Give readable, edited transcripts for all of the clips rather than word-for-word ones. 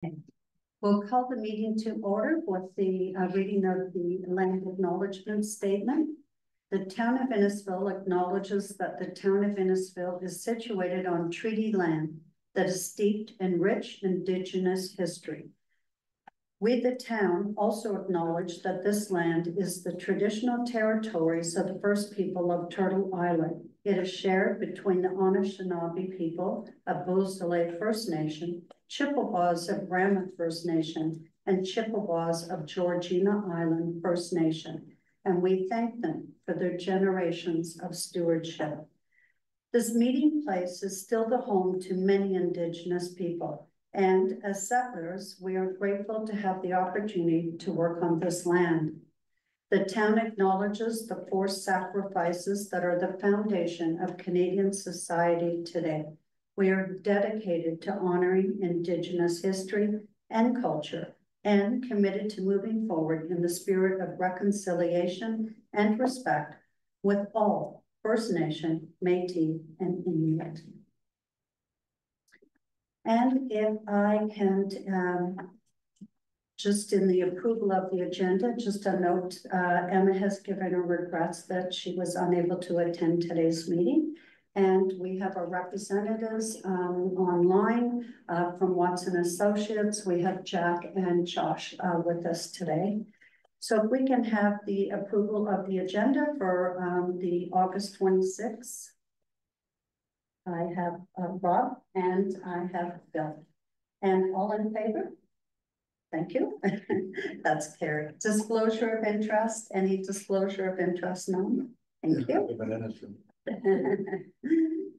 Okay. We'll call the meeting to order with the reading of the land acknowledgement statement. The town of Innisfil acknowledges that the town of Innisfil is situated on treaty land that is steeped in rich Indigenous history. We, the town, also acknowledge that this land is the traditional territories of the first people of Turtle Island. It is shared between the Anishinaabe people of Beausoleil First Nation, Chippewas of Rameth First Nation, and Chippewas of Georgina Island First Nation, and we thank them for their generations of stewardship. This meeting place is still the home to many Indigenous people, and as settlers, we are grateful to have the opportunity to work on this land. The town acknowledges the forced sacrifices that are the foundation of Canadian society today. We are dedicated to honoring Indigenous history and culture and committed to moving forward in the spirit of reconciliation and respect with all First Nation, Métis, and Inuit. And if I can, just in the approval of the agenda, just a note, Emma has given her regrets that she was unable to attend today's meeting. And we have our representatives online from Watson Associates. We have Jack and Josh with us today. So if we can have the approval of the agenda for the August 26th. I have Rob and I have Bill. And all in favor? Thank you. That's carried. Disclosure of interest. Any disclosure of interest known? Thank you.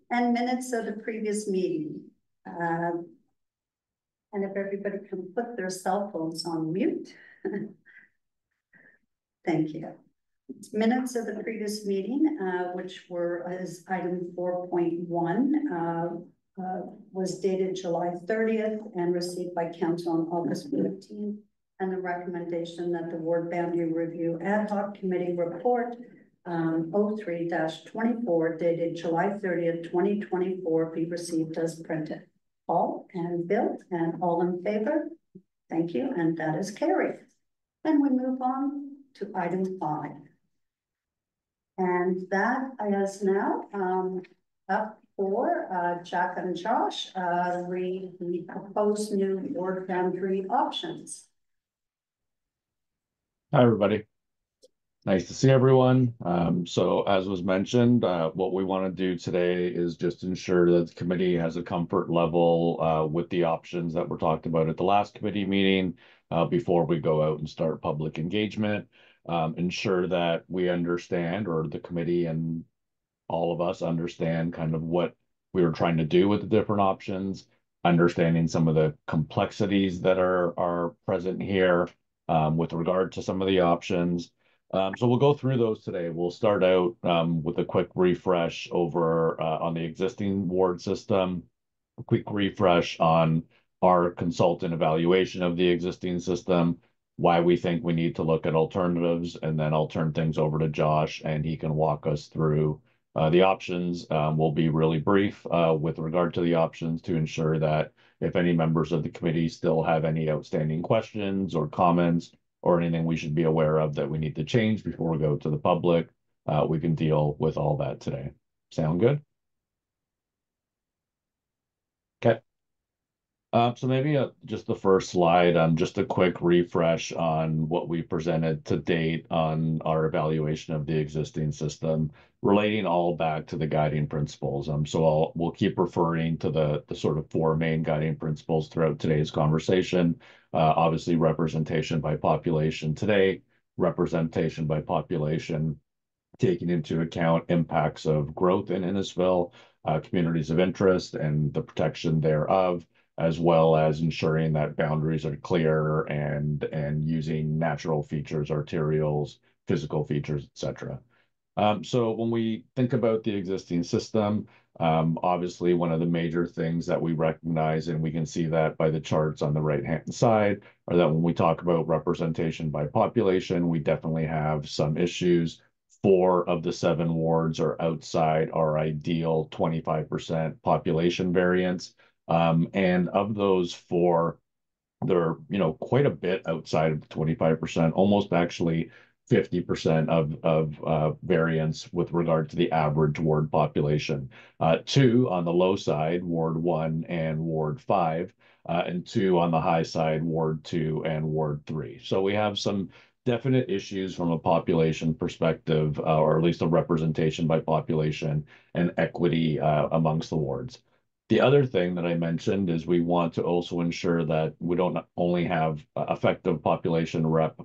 And minutes of the previous meeting. And if everybody can put their cell phones on mute. Thank you. Minutes of the previous meeting, which were as item 4.1, was dated July 30th and received by council on August 15th. And the recommendation that the Ward Boundary Review Ad Hoc Committee report 03-24 dated July 30th, 2024 be received as printed. Paul and Bill and all in favor? Thank you, and that is carried. And we move on to item 5. And that is now up for Jack and Josh, read the proposed new ward boundary options. Hi, everybody. Nice to see everyone. So as was mentioned, what we want to do today is just ensure that the committee has a comfort level with the options that were talked about at the last committee meeting before we go out and start public engagement. Ensure that we understand, or the committee and all of us understand kind of what we were trying to do with the different options, understanding some of the complexities that are present here with regard to some of the options. So we'll go through those today. We'll start out with a quick refresh over on the existing ward system, a quick refresh on our consultant evaluation of the existing system, why we think we need to look at alternatives, and then I'll turn things over to Josh and he can walk us through the options. We'll be really brief with regard to the options to ensure that if any members of the committee still have any outstanding questions or comments or anything we should be aware of that we need to change before we go to the public, we can deal with all that today. Sound good? Okay. So maybe just the first slide, just a quick refresh on what we presented to date on our evaluation of the existing system, relating all back to the guiding principles. So we'll keep referring to the sort of 4 main guiding principles throughout today's conversation. Obviously, representation by population today, representation by population, taking into account impacts of growth in Innisfil, communities of interest and the protection thereof, as well as ensuring that boundaries are clear and using natural features, arterials, physical features, etc. So when we think about the existing system, obviously one of the major things that we recognize, and we can see that by the charts on the right-hand side, are that when we talk about representation by population, we definitely have some issues. 4 of the 7 wards are outside our ideal 25% population variance. And of those 4, they're, quite a bit outside of the 25%, almost actually 50% of variance with regard to the average ward population. Two on the low side, Ward 1 and Ward 5, and two on the high side, Ward 2 and Ward 3. So we have some definite issues from a population perspective, or at least a representation by population and equity amongst the wards. The other thing that I mentioned is we want to also ensure that we don't only have effective population rep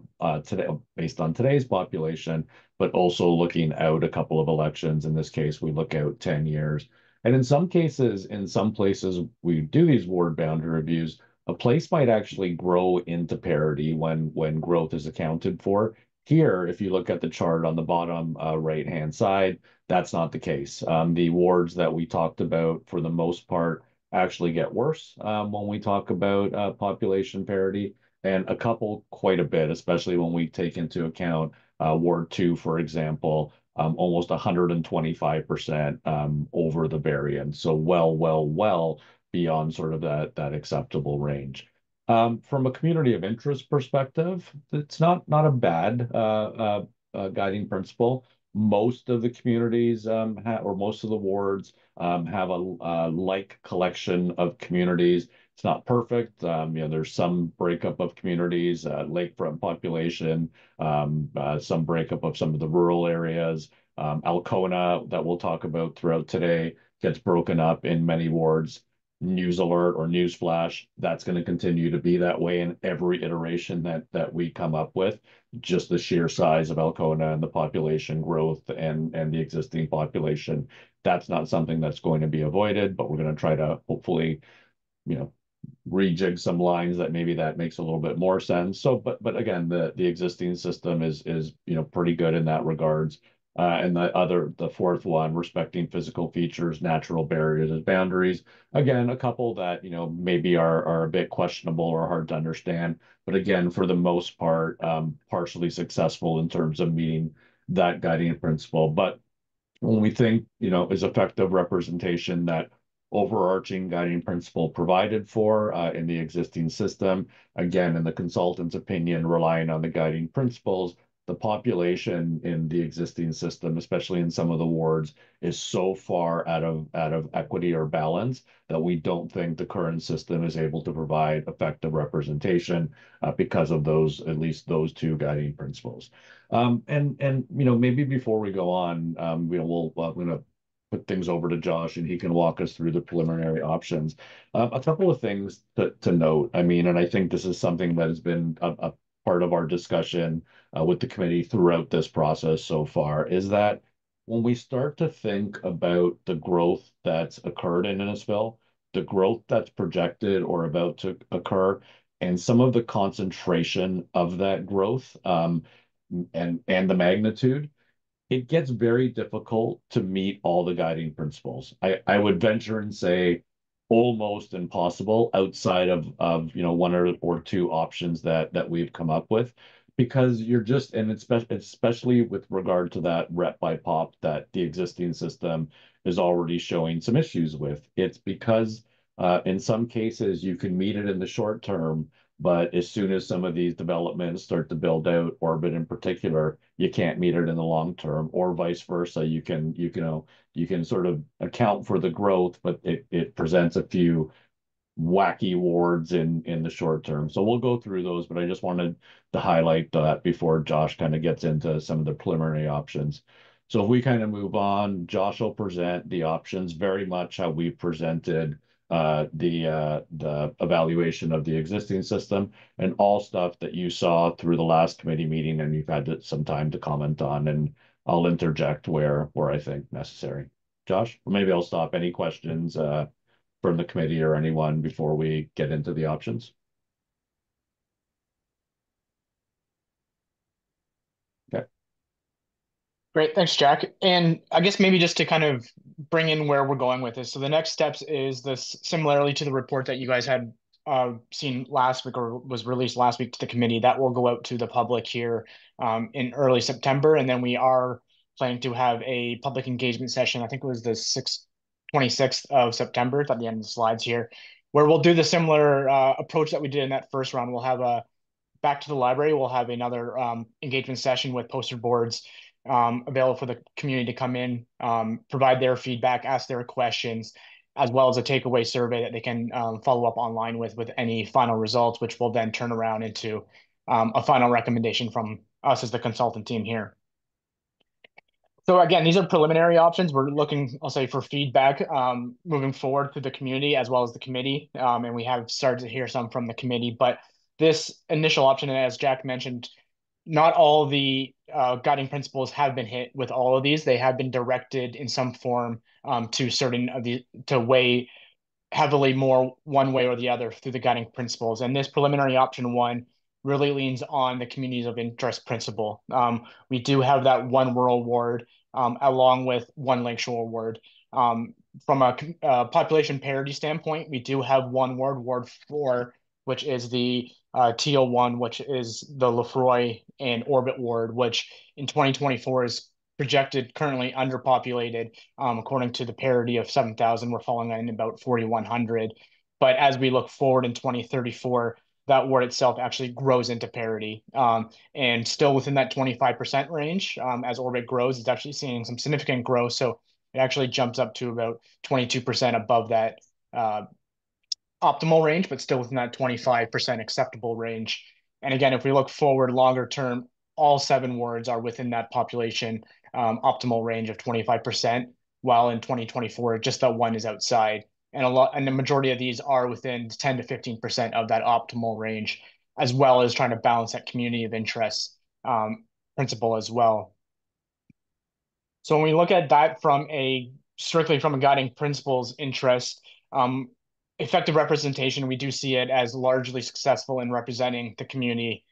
today based on today's population, but also looking out a couple of elections. In this case, we look out 10 years. And in some cases, in some places, we do these ward boundary reviews. A place might actually grow into parity when growth is accounted for. Here, if you look at the chart on the bottom right-hand side, that's not the case. The wards that we talked about, for the most part, actually get worse when we talk about population parity, and a couple quite a bit, especially when we take into account Ward 2, for example, almost 125% over the variance. So well beyond sort of that acceptable range. From a community of interest perspective, it's not a bad guiding principle. Most of the communities or most of the wards have a like collection of communities. It's not perfect. There's some breakup of communities, lakefront population, some breakup of some of the rural areas. Alcona, that we'll talk about throughout today, gets broken up in many wards. News alert or news flash, that's going to continue to be that way in every iteration that we come up with. Just the sheer size of Alcona and the population growth and the existing population, that's not something that's going to be avoided, but we're going to try to hopefully, rejig some lines that maybe that makes a little bit more sense. So, but again, the existing system is pretty good in that regards. And the fourth one, respecting physical features, natural barriers and boundaries. Again, a couple that maybe are a bit questionable or hard to understand, but again, for the most part, partially successful in terms of meeting that guiding principle. But when we think, is effective representation that overarching guiding principle provided for in the existing system. Again, in the consultant's opinion, relying on the guiding principles, the population in the existing system, especially in some of the wards, is so far out of equity or balance that we don't think the current system is able to provide effective representation because of at least those two guiding principles. And maybe before we go on, I'm gonna put things over to Josh and he can walk us through the preliminary options. A couple of things to note. I mean, and I think this is something that has been a part of our discussion with the committee throughout this process so far, is that when we start to think about the growth that's occurred in Innisfil, the growth that's projected or about to occur, and some of the concentration of that growth, and the magnitude, it gets very difficult to meet all the guiding principles. I would venture and say almost impossible outside of one or two options that we've come up with, because you're just, and especially with regard to that rep by pop that the existing system is already showing some issues with. It's because in some cases you can meet it in the short term, but as soon as some of these developments start to build out, Orbit in particular, you can't meet it in the long term, or vice versa. You can sort of account for the growth, but it presents a few wacky wards in the short term. So we'll go through those, but I just wanted to highlight that before Josh kind of gets into some of the preliminary options. So if we kind of move on, Josh will present the options very much how we presented the evaluation of the existing system, and all stuff that you saw through the last committee meeting and you've had some time to comment on, and I'll interject where I think necessary. Josh, maybe I'll stop. Any questions from the committee or anyone before we get into the options? Okay. Great, thanks, Jack. And I guess maybe just to kind of bring in where we're going with this. So the next steps is this, similarly to the report that you guys had seen last week or was released last week to the committee, that will go out to the public here in early September. And then we are planning to have a public engagement session. I think it was the 26th of September. It's at the end of the slides here. where we'll do the similar approach that we did in that first round. We'll have a back to the library. We'll have another engagement session with poster boards available for the community to come in, provide their feedback, ask their questions, as well as a takeaway survey that they can follow up online with any final results, which will then turn around into a final recommendation from us as the consultant team here. So again, these are preliminary options. We're looking, I'll say, for feedback moving forward to the community as well as the committee. And we have started to hear some from the committee, but this initial option, as Jack mentioned, not all the guiding principles have been hit with all of these. They have been directed in some form to certain of the, to weigh heavily more one way or the other through the guiding principles. And this preliminary option one really leans on the communities of interest principle. We do have that one rural ward along with one lakeshore ward. From a population parity standpoint, we do have one ward, Ward 4, which is the TL1, which is the Lefroy and Orbit ward, which in 2024 is projected currently underpopulated. According to the parity of 7,000, we're falling in about 4,100. But as we look forward in 2034, that ward itself actually grows into parity and still within that 25% range. As Orbit grows, it's actually seeing some significant growth. So it actually jumps up to about 22% above that optimal range, but still within that 25% acceptable range. And again, if we look forward longer term, all 7 wards are within that population optimal range of 25%, while in 2024, just that one is outside. And the majority of these are within 10 to 15% of that optimal range, as well as trying to balance that community of interest principle as well. So when we look at that from strictly from a guiding principles interest, effective representation, we do see it as largely successful in representing the community,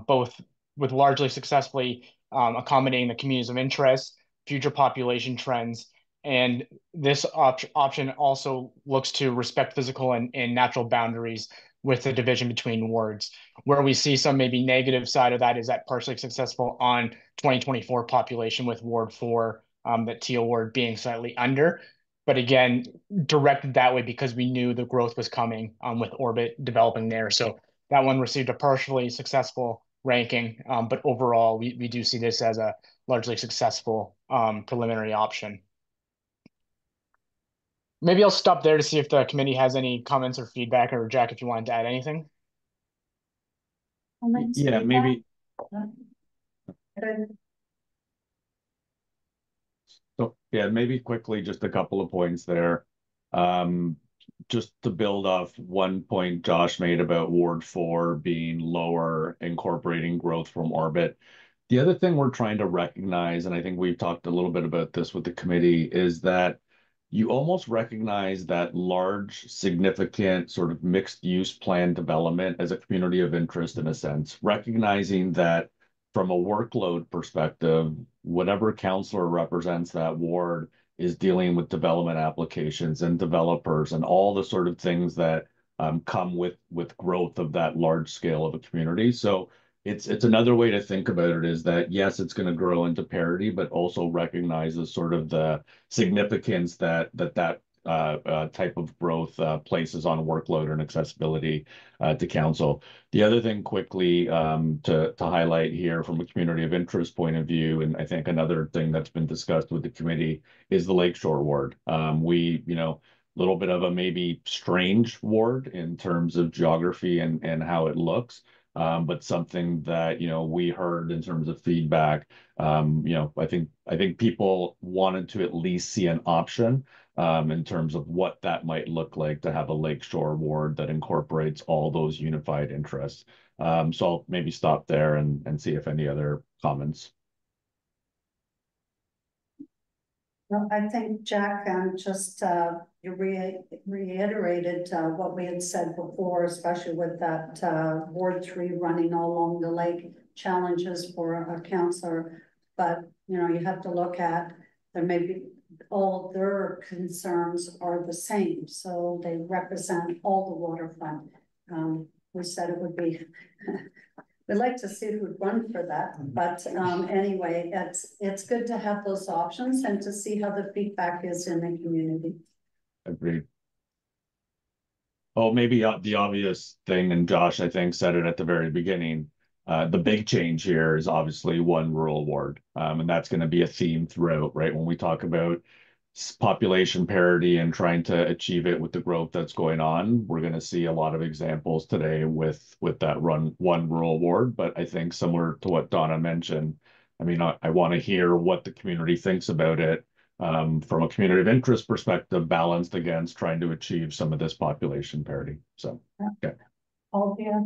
both with largely successfully accommodating the communities of interest, future population trends, and this option also looks to respect physical and natural boundaries with the division between wards. Where we see some maybe negative side of that is that partially successful on 2024 population with Ward 4, that teal ward being slightly under. But again, directed that way because we knew the growth was coming with Orbit developing there. So that one received a partially successful ranking, but overall, we do see this as a largely successful preliminary option. Maybe I'll stop there to see if the committee has any comments or feedback, or Jack, if you wanted to add anything. Yeah, maybe. So yeah, maybe quickly, just a couple of points there. Just to build off one point Josh made about Ward 4 being lower, incorporating growth from Orbit. The other thing we're trying to recognize, and I think we've talked a little bit about this with the committee, is that you almost recognize that large, significant sort of mixed use plan development as a community of interest in a sense, recognizing that from a workload perspective, whatever counselor represents that ward is dealing with development applications and developers and all the sort of things that come with growth of that large scale of a community. So it's another way to think about it is that yes, it's going to grow into parity, but also recognizes sort of the significance that type of growth places on workload and accessibility to council. The other thing quickly to highlight here from a community of interest point of view, and I think another thing that's been discussed with the committee is the Lakeshore ward. Little bit of a maybe strange ward in terms of geography and how it looks. But something that we heard in terms of feedback, I think people wanted to at least see an option in terms of what that might look like to have a Lakeshore ward that incorporates all those unified interests. So I'll maybe stop there and see if any other comments. Well, I think Jack just you reiterated what we had said before, especially with that Ward 3 running all along the lake, challenges for a councillor. But you have to look at there may be all their concerns are the same, so they represent all the waterfront. We said it would be. We'd like to see who'd run for that, but anyway, it's good to have those options and to see how the feedback is in the community. Agreed. Oh, maybe the obvious thing, and Josh, I think, said it at the very beginning. The big change here is obviously one rural ward, and that's going to be a theme throughout, right? When we talk about population parity and trying to achieve it with the growth that's going on, we're going to see a lot of examples today with that one rural ward. But I think similar to what Donna mentioned, I mean, I want to hear what the community thinks about it from a community of interest perspective, balanced against trying to achieve some of this population parity. So, okay. All here,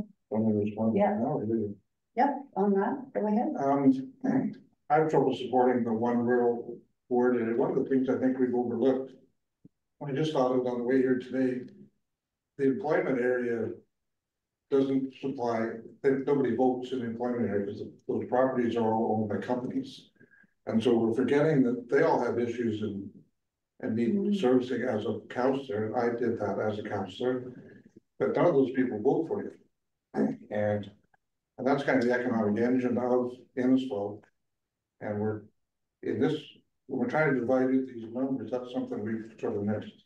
Yeah. No, yep, on that, go ahead. I have trouble supporting the one rural ward, and one of the things I think we've overlooked. I just thought of it on the way here today. The employment area doesn't supply, nobody votes in the employment area because those properties are all owned by companies. And so we're forgetting that they all have issues and need servicing as a counselor. I did that as a counselor, but none of those people vote for you. And that's kind of the economic engine of Innisfil. And we're in this, when we're trying to divide into these numbers, that's something we've sort of missed.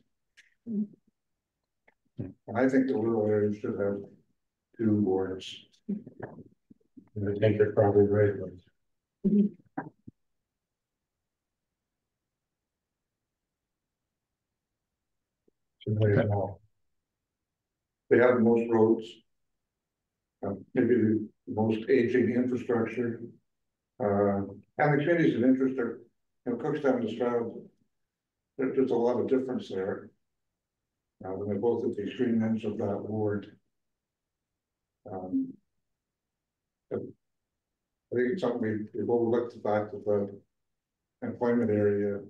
And I think the rural areas should have 2 wards. And I think you're probably right. They have the most roads, maybe the most aging infrastructure, and the communities of interest are, Cookstown and Stroud. There's a lot of difference there. When they're both at the extreme ends of that ward. I think it's something we've overlooked the fact that the employment area.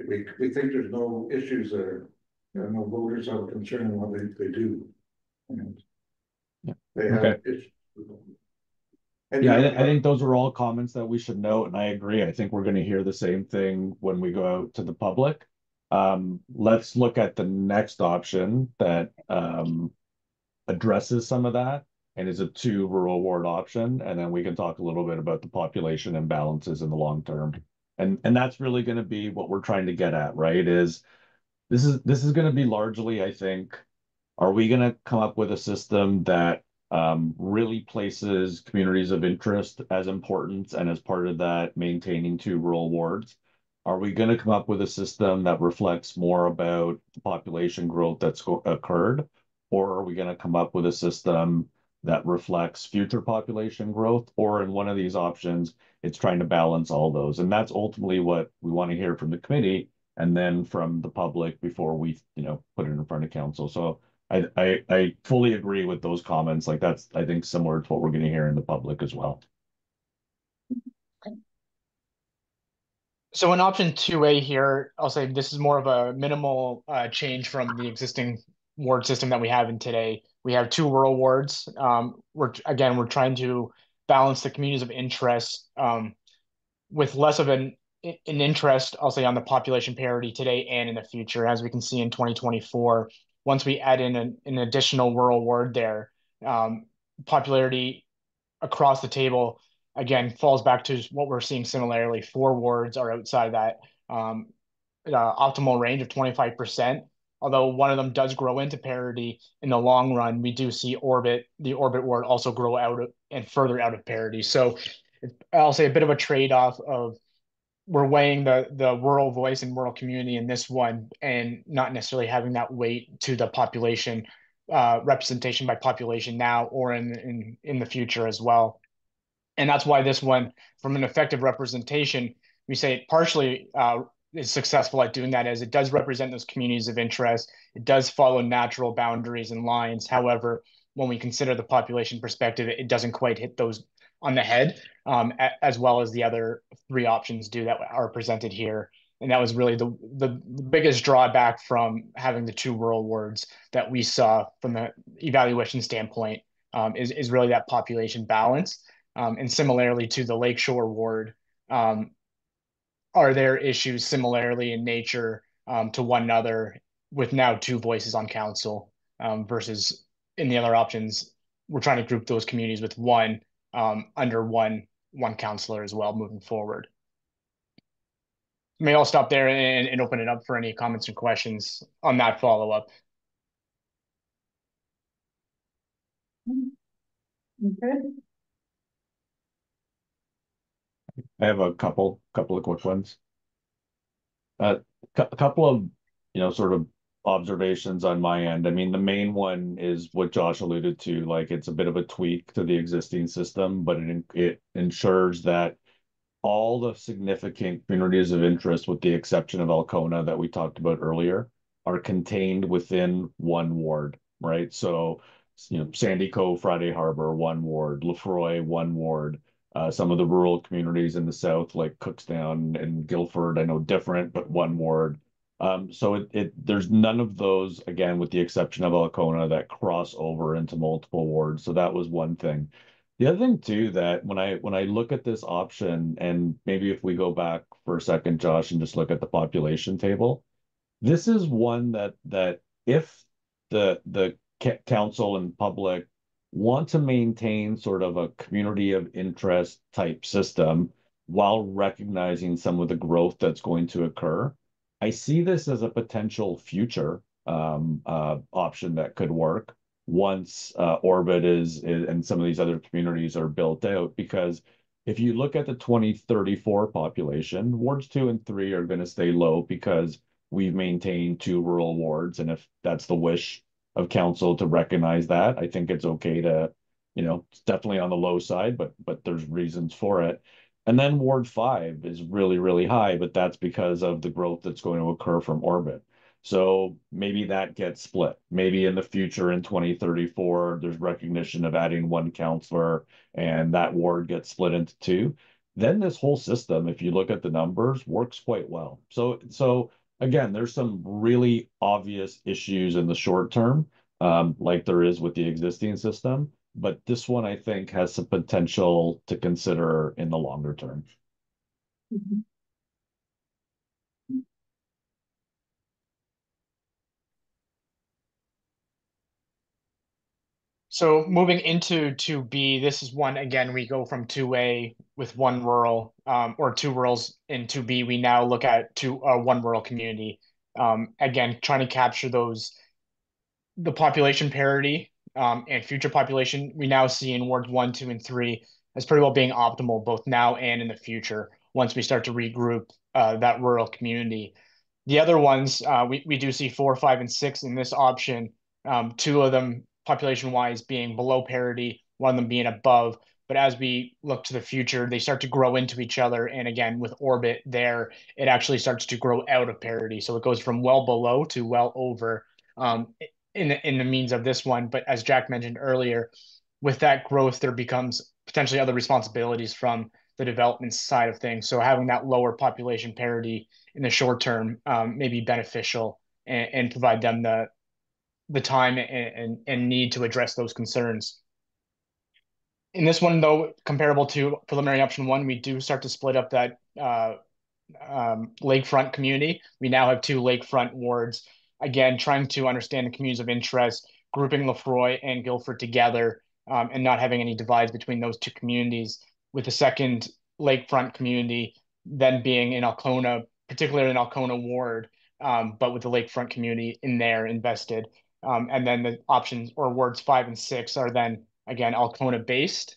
We think there's no issues there. There are no voters have a concern in what they do. And they have issues. And yeah, I think those are all comments that we should note, and I agree. I think we're going to hear the same thing when we go out to the public. Let's look at the next option that addresses some of that and is a 2 rural ward option, and then we can talk a little bit about the population imbalances in the long term. And that's really going to be what we're trying to get at, right? Is this is going to be largely, I think, are we going to come up with a system that really places communities of interest as important and as part of that maintaining 2 rural wards? Are we going to come up with a system that reflects more about the population growth that's occurred? Or are we going to come up with a system that reflects future population growth? Or in one of these options, it's trying to balance all those. And that's ultimately what we want to hear from the committee and then from the public before we, put it in front of council. So I fully agree with those comments. Like that's, I think, similar to what we're going to hear in the public as well. So in option 2A here, I'll say this is more of a minimal change from the existing ward system that we have in today. We have 2 rural wards. We're trying to balance the communities of interest with less of an interest, I'll say, on the population parity today and in the future. As we can see in 2024, once we add in an additional rural ward there, popularity across the table again falls back to what we're seeing similarly. 4 wards are outside that optimal range of 25%. Although one of them does grow into parity in the long run, we do see the orbit ward also grow out and further out of parity. So I'll say a bit of a trade-off of we're weighing the rural voice and rural community in this one and not necessarily having that weight to the population representation by population now or in the future as well. And that's why this one, from an effective representation, we say it partially is successful at doing that, as it does represent those communities of interest. It does follow natural boundaries and lines. However, when we consider the population perspective, it doesn't quite hit those on the head, as well as the other 3 options do that are presented here. And that was really the biggest drawback from having the 2 rural wards that we saw from the evaluation standpoint, is really that population balance. And similarly to the Lakeshore ward, are there issues similarly in nature to one another with now 2 voices on council versus in the other options, we're trying to group those communities with one under one counselor as well moving forward. I'll stop there and open it up for any comments or questions on that follow-up. Okay. I have a couple of quick ones. A couple of, sort of observations on my end. I mean, the main one is what Josh alluded to, like it's a bit of a tweak to the existing system, but it ensures that all the significant communities of interest, with the exception of Alcona that we talked about earlier, are contained within one ward, right? So, Sandy Cove, Friday Harbor, one ward, Lefroy, one ward. Some of the rural communities in the south, like Cookstown and Guilford, I know different, but one ward. So there's none of those, again, with the exception of Alcona, that cross over into multiple wards. So that was one thing. The other thing too, that when I look at this option, and maybe if we go back for a second, Josh, and just look at the population table, this is one that if the council and public want to maintain sort of a community of interest type system while recognizing some of the growth that's going to occur, I see this as a potential future option that could work once Orbit and some of these other communities are built out. Because if you look at the 2034 population, wards 2 and 3 are going to stay low because we've maintained 2 rural wards. And if that's the wish of council to recognize that, I think it's okay to, it's definitely on the low side, but there's reasons for it. And then Ward 5 is really, really high, but that's because of the growth that's going to occur from Orbit. So maybe that gets split. Maybe in the future in 2034, there's recognition of adding one counselor and that ward gets split into 2. Then this whole system, if you look at the numbers, works quite well. So again, there's some really obvious issues in the short term, like there is with the existing system, but this one I think has some potential to consider in the longer term. Mhm. So moving into 2B, this is one, again, we go from 2A with one rural, or 2 rurals in 2B. We now look at one rural community. Again, trying to capture the population parity, and future population we now see in wards 1, 2, and 3 as pretty well being optimal both now and in the future once we start to regroup that rural community. The other ones, we do see 4, 5, and 6 in this option. 2 of them population wise being below parity, one of them being above. But as we look to the future, they start to grow into each other. And again, with Orbit there, it actually starts to grow out of parity. So it goes from well below to well over, in the means of this one. But as Jack mentioned earlier, with that growth, there becomes potentially other responsibilities from the development side of things. So having that lower population parity in the short term may be beneficial and provide them the time and need to address those concerns. In this one, though, comparable to preliminary option 1, we do start to split up that lakefront community. We now have 2 lakefront wards. Again, trying to understand the communities of interest, grouping Lefroy and Guilford together, and not having any divides between those 2 communities, with the second lakefront community then being in Alcona, particularly in Alcona ward, but with the lakefront community in there invested. And then the options or wards 5 and 6 are then again Alcona based,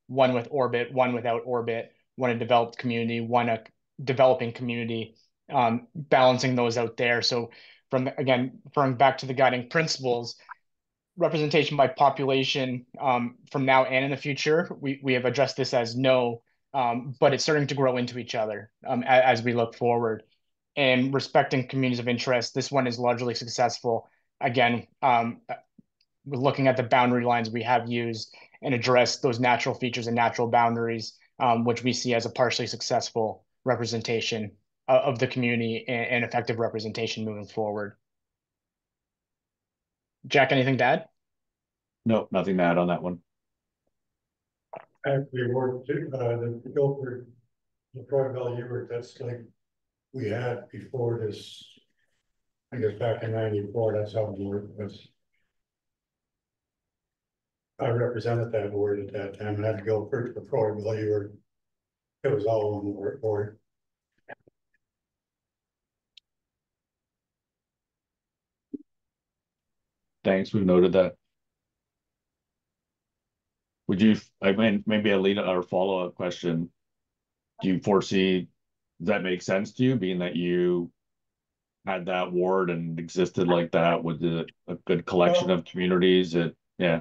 one with Orbit, one without Orbit, one a developed community, one a developing community, balancing those out there. So referring back to the guiding principles, representation by population, from now and in the future, we have addressed this as no, but it's starting to grow into each other as we look forward. And respecting communities of interest, this one is largely successful. Again, looking at the boundary lines we have used and address those natural features and natural boundaries, which we see as a partially successful representation of the community and effective representation moving forward. Jack, anything to add? No, nothing to add on that one. Actually, worked the Guilford, the Frog Valley Ewart, that's like we had before this. I guess back in '94, that's how the word was. I represented that ward at that time, and had Guilford, the Frog Valley Ewart. It was all on the board. Thanks, we've noted that. Would you, I mean, maybe a lead or follow-up question. Do you foresee, does that make sense to you, being that you had that ward and existed like that with a good collection Well, of communities that, yeah,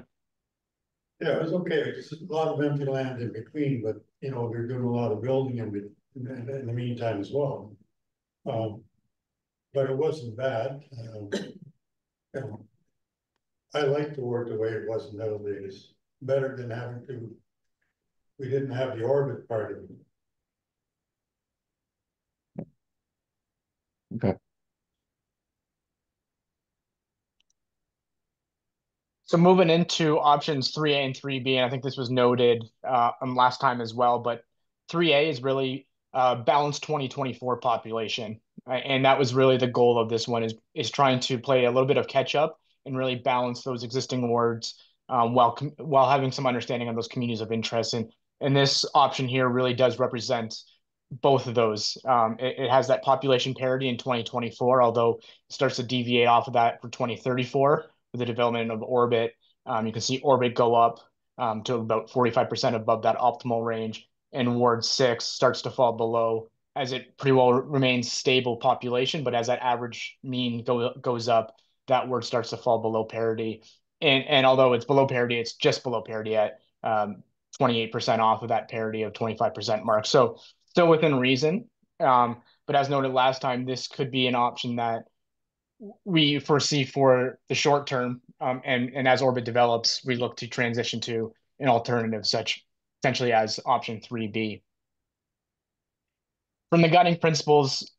yeah, it was okay, it's a lot of empty land in between, but, you know, they're doing a lot of building in the meantime as well. But it wasn't bad, you know, I like the ward the way it was nowadays, better than having to, we didn't have the orbit part of it. okay. So moving into options 3A and 3B, and I think this was noted last time as well, but 3A is really balanced 2024 population. And that was really the goal of this one is trying to play a little bit of catch up and really balance those existing wards while having some understanding of those communities of interest. And this option here really does represent both of those. It has that population parity in 2024, although it starts to deviate off of that for 2034 with the development of orbit. You can see orbit go up to about 45% above that optimal range, and Ward 6 starts to fall below as it pretty well remains stable population, but as that average mean goes up, that word starts to fall below parity. And although it's below parity, it's just below parity at 28% off of that parity of 25% mark. So still within reason. But as noted last time, this could be an option that we foresee for the short term, and as orbit develops, we look to transition to an alternative such essentially as option 3B. From the guiding principles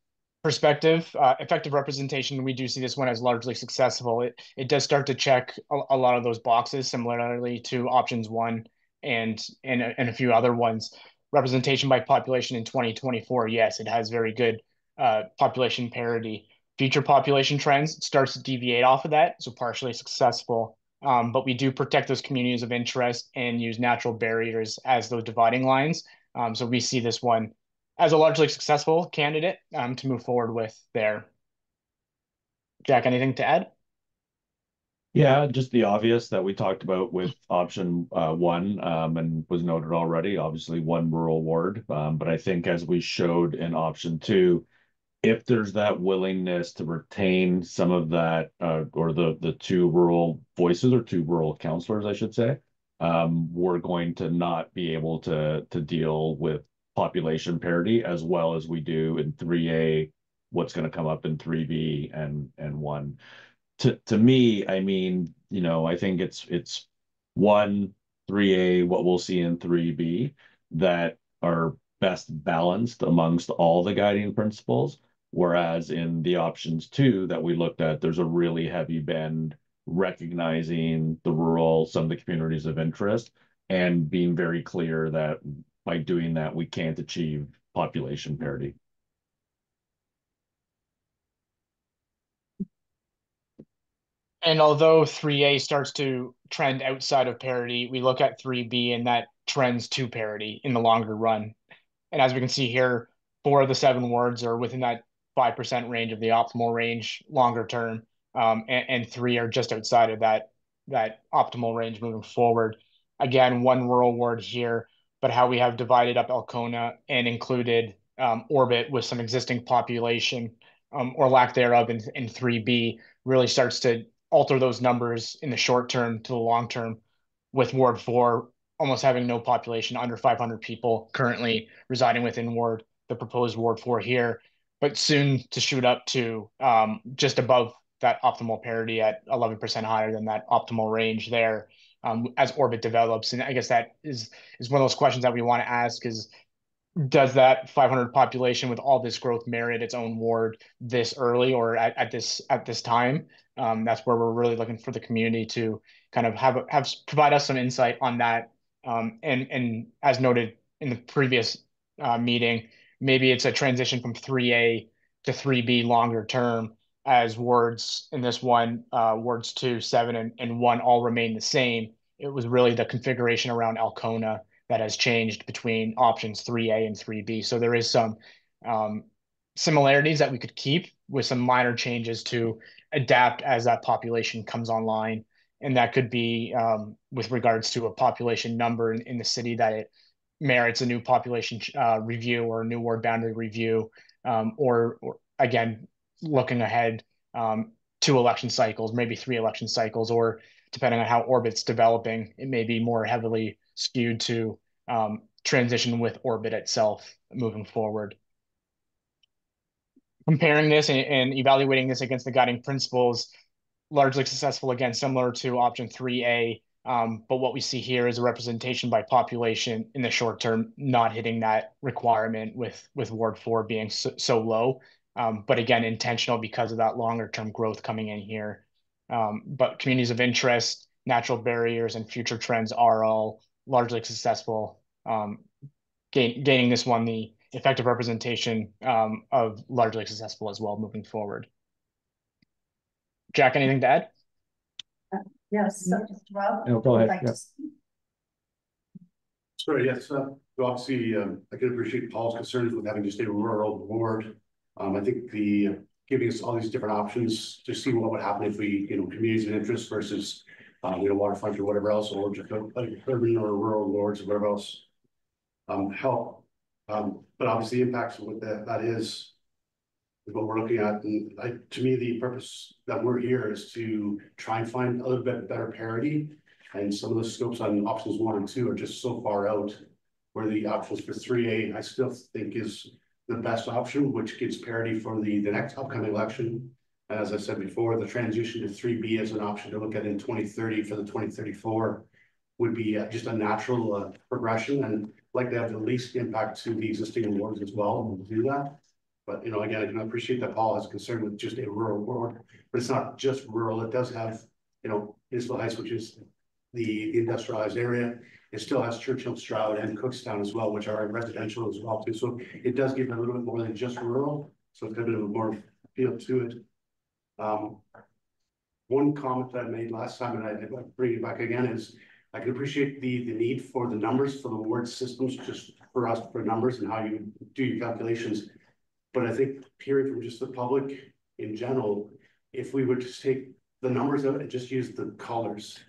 perspective, effective representation, we do see this one as largely successful. It does start to check a lot of those boxes, similarly to options 1 and a few other ones. Representation by population in 2024, yes, it has very good population parity. Future population trends starts to deviate off of that, so partially successful. But we do protect those communities of interest and use natural barriers as those dividing lines. So we see this one as a largely successful candidate to move forward with there. Jack, anything to add? Yeah, just the obvious that we talked about with option 1, and was noted already, obviously one rural ward. But I think as we showed in option 2, if there's that willingness to retain some of that, or the two rural voices or two rural counselors, I should say, we're going to not be able to deal with population parity as well as we do in 3A, what's going to come up in 3B and 1. To me, I mean, you know, I think it's 1, 3A, what we'll see in 3B that are best balanced amongst all the guiding principles. Whereas in the options 2 that we looked at, there's a really heavy bend recognizing the rural, some of the communities of interest, and being very clear that by doing that, we can't achieve population parity. And although 3A starts to trend outside of parity, we look at 3B and that trends to parity in the longer run. And as we can see here, 4 of the 7 wards are within that 5% range of the optimal range longer term, and 3 are just outside of that optimal range moving forward. Again, 1 rural ward here, but how we have divided up Alcona and included Orbit with some existing population, or lack thereof in 3B really starts to alter those numbers in the short term to the long term, with Ward 4 almost having no population, under 500 people currently residing within Ward, the proposed Ward 4 here, but soon to shoot up to just above that optimal parity at 11% higher than that optimal range there, as orbit develops. And I guess that is one of those questions that we want to ask is, does that 500 population with all this growth merit its own ward this early or at this time? That's where we're really looking for the community to kind of have provide us some insight on that. And as noted in the previous meeting, maybe it's a transition from 3A to 3B longer term, as wards in this one, wards 2, 7, and 1 all remain the same. It was really the configuration around Alcona that has changed between options 3A and 3B. So there is some similarities that we could keep with some minor changes to adapt as that population comes online And that could be with regards to a population number in the city that it merits a new population review or a new ward boundary review, or again, looking ahead 2 election cycles, maybe 3 election cycles, or depending on how Orbit's developing, it may be more heavily skewed to transition with Orbit itself moving forward. Comparing this and evaluating this against the guiding principles, largely successful, again, similar to option 3A. But what we see here is a representation by population in the short term, not hitting that requirement with Ward 4 being so low. But again, intentional because of that longer term growth coming in here. But communities of interest, natural barriers, and future trends are all largely successful. Gaining this one, the effective representation of largely successful as well moving forward. Jack, anything to add? Yes, so Rob. No, go ahead. Like Yeah. Sorry, yes, obviously, I can appreciate Paul's concerns with having just a rural ward. I think giving us all these different options to see what would happen if we, communities of interest versus, waterfront or whatever else, or just urban or rural wards or whatever else, help. But obviously the impacts of what that is what we're looking at. And to me, the purpose that we're here is to try and find a little bit better parity. And some of the scopes on options 1 and 2 are just so far out, where the options for 3A, I still think is the best option, which gives parity for the next upcoming election. And as I said before, the transition to 3B as an option to look at in 2030 for the 2034 would be just a natural progression, and like to have the least impact to the existing awards as well to do that. But, again, I can appreciate that Paul has concern with just a rural ward, but it's not just rural. It does have, Innisfil Heights, which is the industrialized area. It still has Churchill, Stroud, and Cookstown as well, which are residential as well too. So it does give a little bit more than just rural. So it's got a bit of a more feel to it. One comment that I made last time, and I bring it back again, is I can appreciate the need for the numbers for the ward systems, just for us for numbers and how you do your calculations. But I think hearing from just the public in general, if we would just take the numbers out and just use the colors,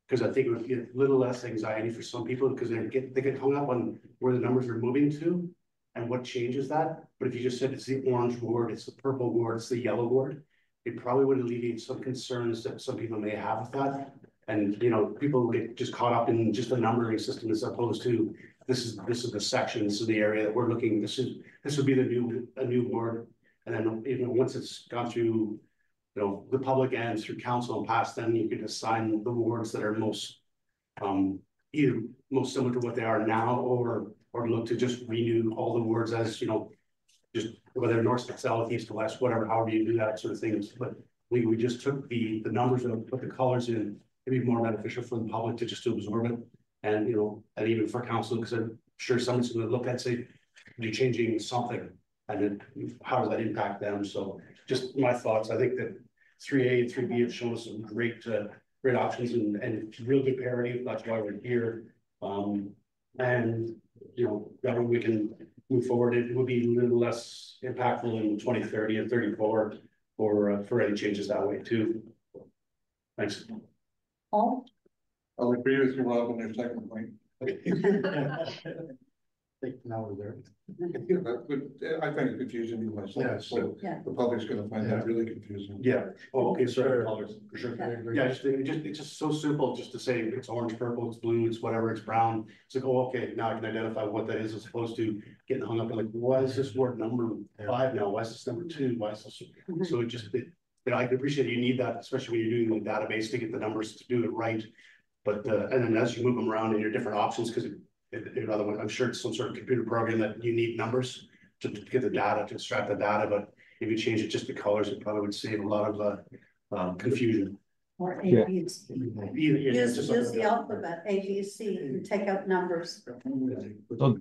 because I think it would get a little less anxiety for some people, because they get hung up on where the numbers are moving to and what changes that. But if you just said it's the orange ward, it's the purple ward, it's the yellow ward, it probably would alleviate some concerns that some people may have with that. And people get just caught up in just a numbering system as opposed to this is the section, this is the area that we're looking. This would be a new ward, and then once it's gone through the public and through council and passed, then you could assign the wards that are most either most similar to what they are now, or look to just renew all the wards as just whether north to south, east to west, whatever, however you do that sort of things. But we just took the numbers and put the colors in. It'd be more beneficial for the public to just absorb it, and and even for council, because I'm sure someone's going to look at and say, you're changing something, and then how does that impact them? So just my thoughts. I think that 3A and 3B have shown us some great options and real good parity. That's why we're here. And that way we can move forward. It will be a little less impactful in 2030 and 34 for any changes that way too. Thanks. Paul? I'll agree with you, Rob, on your second point. I think now we're there. But I find it confusing to myself. Yeah, So yeah. the public's going to find that really confusing. Yeah. Oh, okay. Sorry. Colors, for sure. Yeah, it's just so simple just to say it's orange, purple, it's blue, it's whatever, it's brown. It's like, oh, okay, now I can identify what that is as opposed to getting hung up on like, why is this word number 5 now? Why is this number 2? Why is this? So I can appreciate you need that, especially when you're doing the database to get the numbers to do it right. But and then as you move them around in your different options, because otherwise I'm sure it's some sort of computer program that you need numbers to get the data, to extract the data. But if you change it just to colors, it probably would save a lot of confusion. Or A, Yeah. B, C. Use Use the alphabet, A, B, C, and take out numbers. So,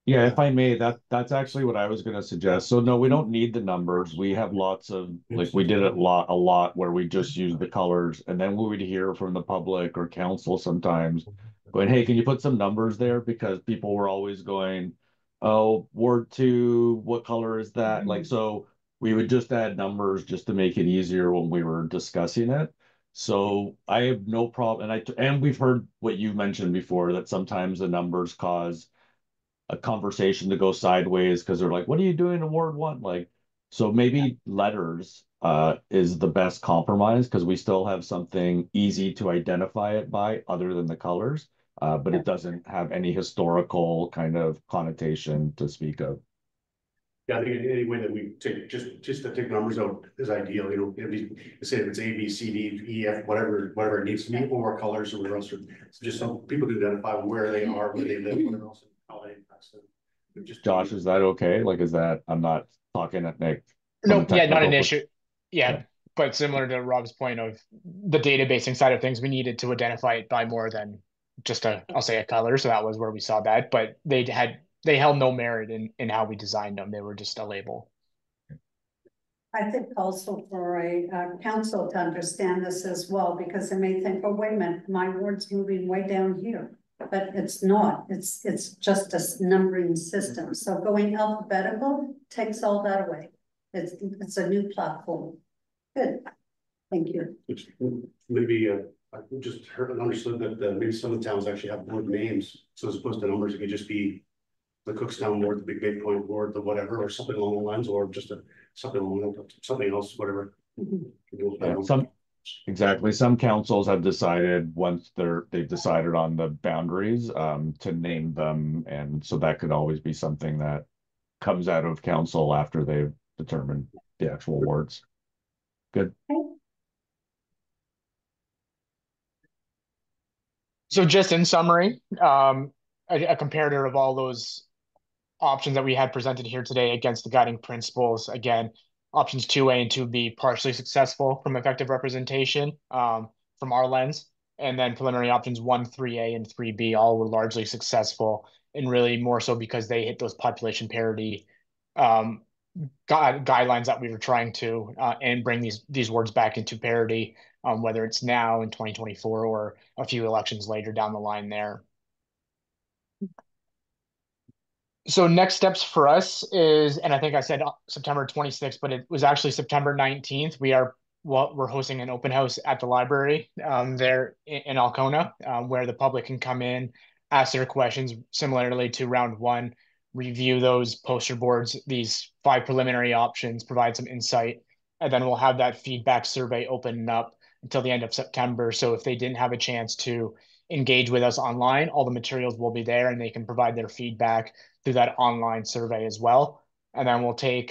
yeah, if I may, that's actually what I was going to suggest. So no, we don't need the numbers. We have lots of, like, we did it a lot where we just use the colors, and then we would hear from the public or council sometimes going, hey, can you put some numbers there? Because people were always going, oh, Ward 2, what color is that? Like, so we would just add numbers just to make it easier when we were discussing it. So I have no problem, and we've heard what you mentioned before, that sometimes the numbers cause a conversation to go sideways because they're like, what are you doing in Ward 1? Like, so maybe letters is the best compromise because we still have something easy to identify it by other than the colors, but it doesn't have any historical kind of connotation to speak of. Yeah, I think any way that we take, just to take numbers out is ideal, you know, say if it's A, B, C, D, E, F, whatever it needs to be, or colors or whatever else. So just so people can identify where they are, where they live, whatever else, and how that impacts them. Just Josh, is that okay? Like, is that, I'm not talking at Nick from a Nope, yeah, not an technical. issue. Yeah, Yeah. but similar to Rob's point of the databasing side of things, we needed to identify it by more than just I'll say a color. So that was where we saw that. But they held no merit in how we designed them. They were just a label. I think also for a council to understand this as well, because they may think, oh, wait a minute, my word's moving way down here. But it's not, it's just a numbering system. So going alphabetical takes all that away. It's a new platform. Good, thank you. Which maybe I just heard and understood that maybe some of the towns actually have ward names. So as opposed to numbers, it could just be the Cookstown ward, the Big Bay Point ward, the whatever, or something along the lines, or just something else, whatever. Yeah, exactly. Some councils have decided once they've decided on the boundaries to name them, and so that could always be something that comes out of council after they've determined the actual wards. Good. So just in summary, a comparator of all those options that we had presented here today against the guiding principles. Again, options 2A and 2B partially successful from effective representation from our lens. And then preliminary options 1, 3A, and 3B all were largely successful, and really more so because they hit those population parity guidelines that we were trying to and bring these words back into parity, whether it's now in 2024 or a few elections later down the line there. So next steps for us is, and I think I said September 26th, but it was actually September 19th. We're hosting an open house at the library there in Alcona, where the public can come in, ask their questions similarly to round one, review those poster boards, these 5 preliminary options, provide some insight, and then we'll have that feedback survey open up until the end of September. So if they didn't have a chance to engage with us online, all the materials will be there and they can provide their feedback through that online survey as well. And then we'll take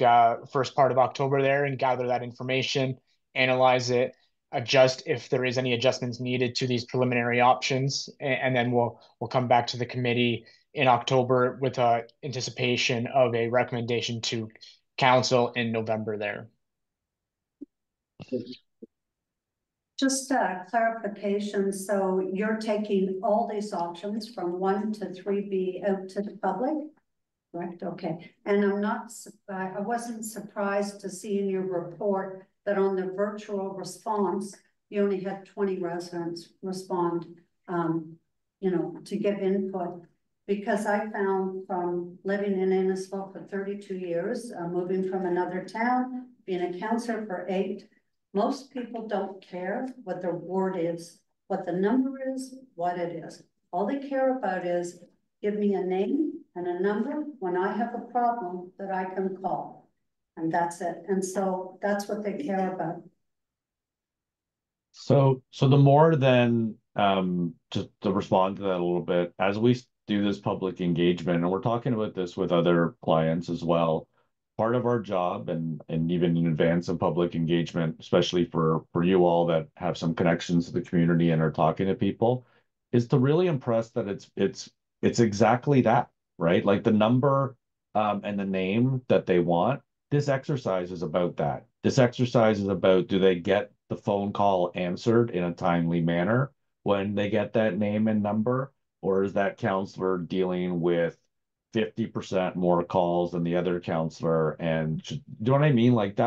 first part of October there and gather that information, analyze it, adjust if there is any adjustments needed to these preliminary options, and then we'll come back to the committee in October with anticipation of a recommendation to council in November there. Just a clarification, so you're taking all these options from 1 to 3B out to the public? Right, okay. And I wasn't surprised to see in your report that on the virtual response, you only had 20 residents respond, to give input. Because I found from living in Innisfil for 32 years, moving from another town, being a councillor for 8, most people don't care what their ward is, what the number is, what it is. All they care about is give me a name and a number when I have a problem that I can call. And that's it. And so that's what they care about. So the more then, just to respond to that a little bit, as we do this public engagement, and we're talking about this with other clients as well, part of our job and even in advance of public engagement, especially for you all that have some connections to the community and are talking to people, is to really impress that it's exactly that, right? Like the number and the name that they want. This exercise is about that. This exercise is about, do they get the phone call answered in a timely manner when they get that name and number? Or is that counselor dealing with 50% more calls than the other counselor? And do you know what I mean? Like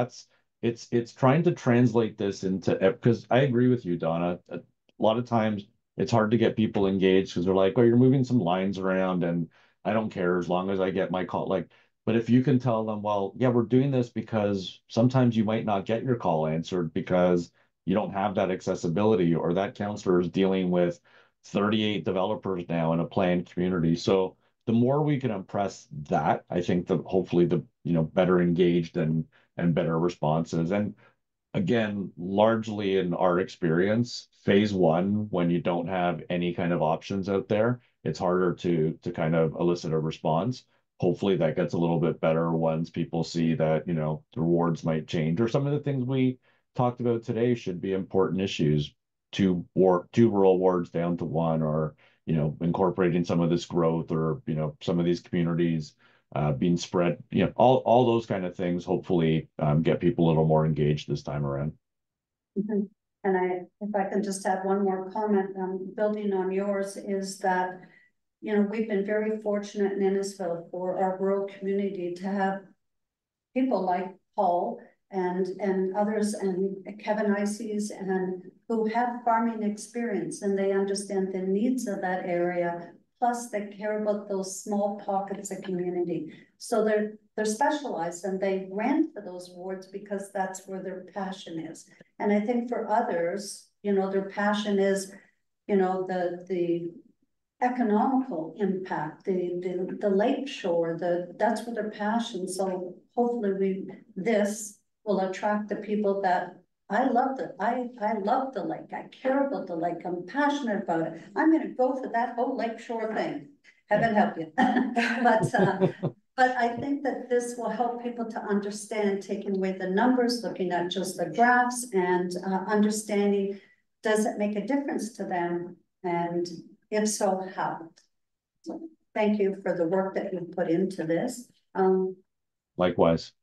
it's trying to translate this into, because I agree with you, Donna. A lot of times it's hard to get people engaged because they're like, oh, you're moving some lines around and I don't care as long as I get my call. Like, but if you can tell them, well, yeah, we're doing this because sometimes you might not get your call answered because you don't have that accessibility, or that counselor is dealing with 38 developers now in a planned community. So the more we can impress that, I think that hopefully the, better engaged and better responses. And again, largely in our experience, phase one, when you don't have any kind of options out there, it's harder to kind of elicit a response. Hopefully that gets a little bit better once people see that, the rewards might change, or some of the things we talked about today should be important issues, two rural wards down to one, or, incorporating some of this growth, or, some of these communities being spread, all those kind of things, hopefully get people a little more engaged this time around. Mhm. And if I can just add one more comment, building on yours, is that, we've been very fortunate in Innisfil for our rural community to have people like Paul and others, and Kevin Ices, and who have farming experience, and they understand the needs of that area. Plus, they care about those small pockets of community. So they're specialized, and they ran for those wards because that's where their passion is. And I think for others, their passion is, the economical impact, the lake shore, that's where their passion. So hopefully this will attract the people that I love the lake. I care about the lake. I'm passionate about it. I'm going to go for that whole lake shore thing. Heaven help you. But I think that this will help people to understand, taking away the numbers, looking at just the graphs, and understanding, does it make a difference to them? And if so, how? So thank you for the work that you've put into this. Likewise.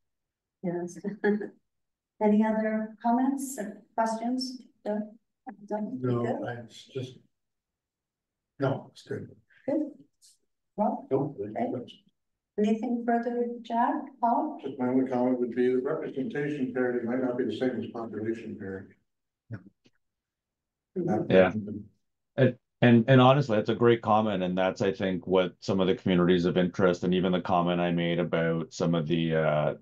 Yes. Any other comments or questions? No, it's just. No, it's good. Good. Well, No, anything further, Jack, Paul? Just my only comment would be that representation parity might not be the same as population parity. Yeah. And honestly, that's a great comment, and that's, I think, what some of the communities of interest, and even the comment I made about some of the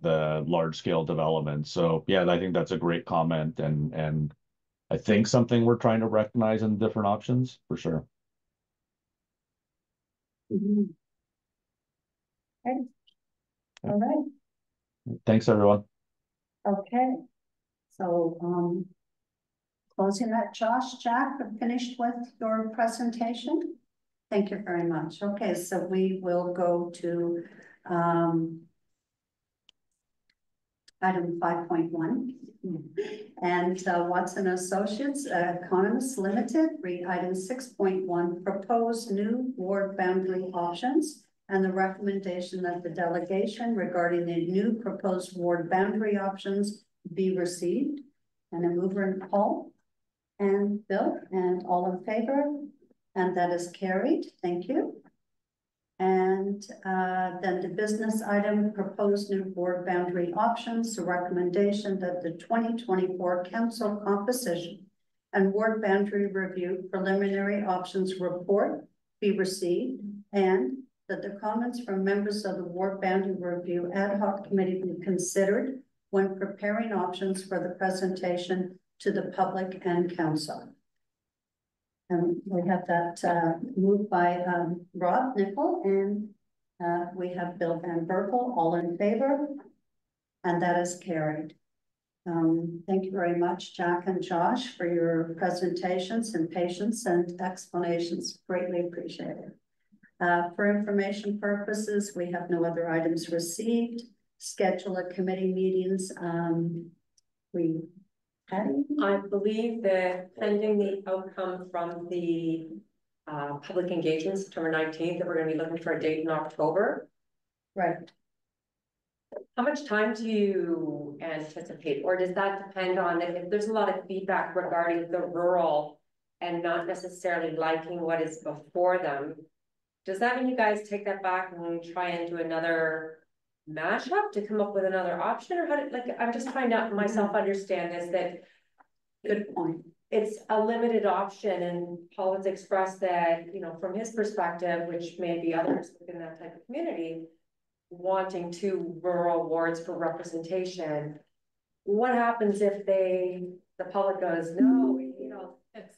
large scale developments. So yeah, I think that's a great comment, and I think something we're trying to recognize in different options for sure. Mm-hmm. Okay. All right. Thanks, everyone. Okay. So closing that, Josh, Jack, we're finished with your presentation. Thank you very much. Okay, so we will go to item 5.1. And Watson Associates, Economists Limited, read item 6.1, proposed new ward boundary options, and the recommendation that the delegation regarding the new proposed ward boundary options be received. And a mover in Paul and Bill, and all in favor, and that is carried. Thank you. And then the business item, proposed new board boundary options, the recommendation that the 2024 council composition and ward boundary review preliminary options report be received, and that the comments from members of the ward boundary review ad hoc committee be considered when preparing options for the presentation to the public and council. And we have that moved by Rob Nickel, and we have Bill Van Berkel, all in favor, and that is carried. Thank you very much, Jack and Josh, for your presentations and patience and explanations. Greatly appreciated. For information purposes, we have no other items received. Schedule of committee meetings. I believe that pending the outcome from the public engagement, September 19th, that we're going to be looking for a date in October. Right. How much time do you anticipate, or does that depend on if there's a lot of feedback regarding the rural and not necessarily liking what is before them? Does that mean you guys take that back and try and do another mashup to come up with another option, or how did, like, I'm just trying to myself understand this, that good point. It's a limited option, and Paul has expressed that, from his perspective, which may be others within that type of community, wanting 2 rural wards for representation. What happens if they the public goes, no, we need all this.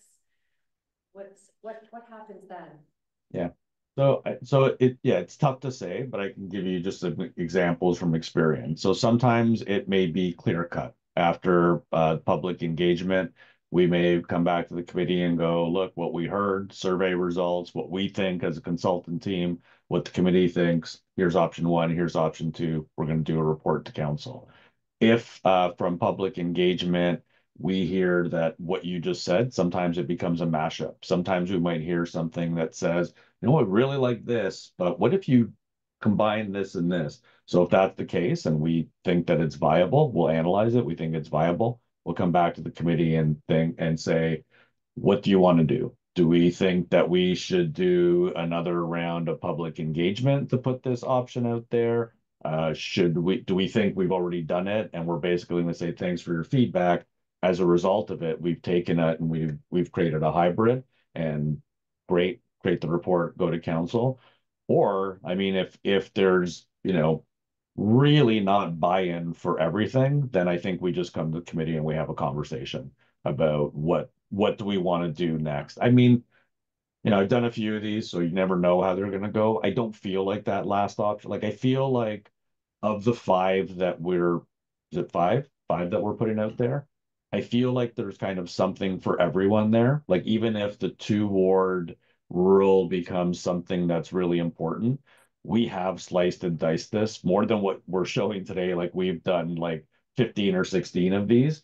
What happens then? It's tough to say, but I can give you just some examples from experience. So sometimes it may be clear cut after public engagement. We may come back to the committee and go, look, what we heard, survey results, what we think as a consultant team, what the committee thinks. Here's option one, here's option two. We're going to do a report to council. If from public engagement, we hear that what you just said, sometimes it becomes a mashup. Sometimes we might hear something that says, you know, I really like this, but what if you combine this and this? So if that's the case and we think that it's viable, we'll analyze it. We think it's viable. We'll come back to the committee and think and say, what do you want to do? Do we think that we should do another round of public engagement to put this option out there? Do we think we've already done it and we're basically going to say, thanks for your feedback. As a result of it, we've taken it and we've created a hybrid and create the report, go to council. Or, I mean, if there's, you know, really not buy-in for everything, then I think we just come to the committee and we have a conversation about what do we want to do next. I mean, you know, I've done a few of these, so you never know how they're going to go. I don't feel like that last option. Like, I feel like of the five that is it five that we're putting out there? I feel like there's kind of something for everyone there. Like, even if the 2-ward rule becomes something that's really important, we have sliced and diced this more than what we're showing today. Like, we've done like 15 or 16 of these.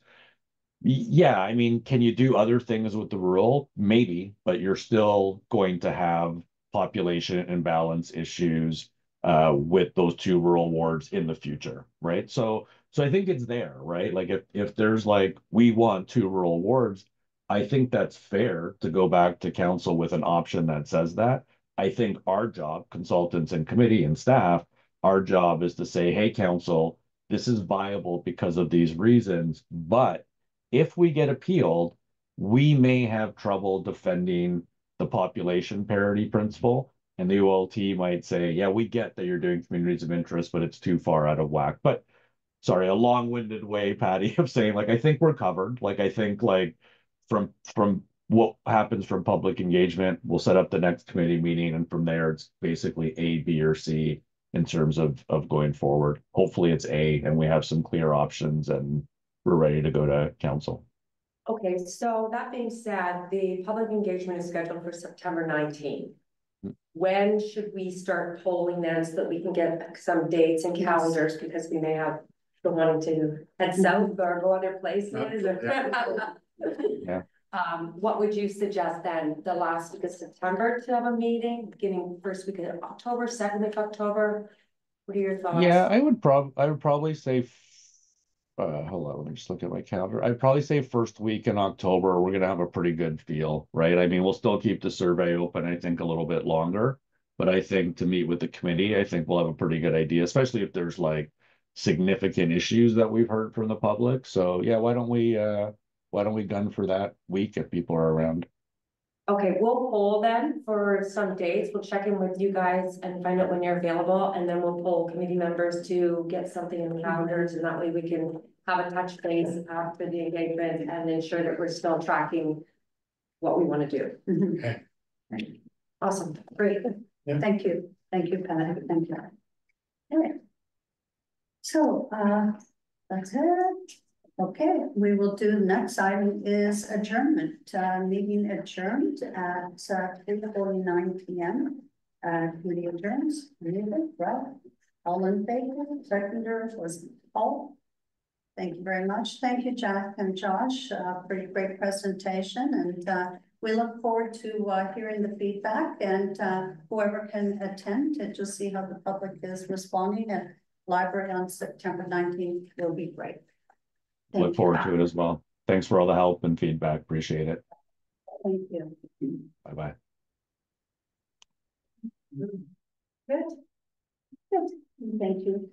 Yeah, I mean, can you do other things with the rural? Maybe, but you're still going to have population imbalance issues with those 2 rural wards in the future, right? So I think it's there, right? Like, if there's like, we want 2 rural wards, I think that's fair to go back to council with an option that says that. I think our job, consultants and committee and staff, our job is to say, hey, council, this is viable because of these reasons, but if we get appealed, we may have trouble defending the population parity principle. And the ULT might say, yeah, we get that you're doing communities of interest, but it's too far out of whack. But sorry, a long-winded way, Patty, of saying, like, I think we're covered. Like, I think, like, from what happens from public engagement, we'll set up the next committee meeting, and from there it's basically A, B, or C in terms of going forward. Hopefully it's A and we have some clear options and we're ready to go to council. Okay, so that being said, the public engagement is scheduled for September 19th. When should we start polling then so that we can get some dates and calendars, because we may have people wanting to head south or go other places? Yeah. What would you suggest then? The last week of September to have a meeting, beginning first week of October, second week of October? What are your thoughts? Yeah, I would probably say hold on, let me just look at my calendar. I'd probably say first week in October, we're gonna have a pretty good feel, right? I mean, we'll still keep the survey open, I think, a little bit longer, but I think to meet with the committee, I think we'll have a pretty good idea, especially if there's like significant issues that we've heard from the public. So yeah, why don't we gun for that week if people are around? Okay, we'll poll then for some dates. We'll check in with you guys and find out when you're available, and then we'll poll committee members to get something in the calendars, and that way we can have a touch base after the engagement and ensure that we're still tracking what we want to do. Okay. Awesome, great. Yeah. Thank you, Patty, thank you. All right. So, that's it. Okay, we will do, the next item is adjournment, meeting adjourned at 3:49 p.m. Committee adjourns, right? All in favor, seconder was Paul. Thank you very much. Thank you, Jack and Josh, for your great presentation, and we look forward to hearing the feedback, and whoever can attend to just see how the public is responding at library on September 19th will be great. Look forward to it as well. Thanks for all the help and feedback. Appreciate it. Thank you. Bye-bye. Good. Good. Thank you.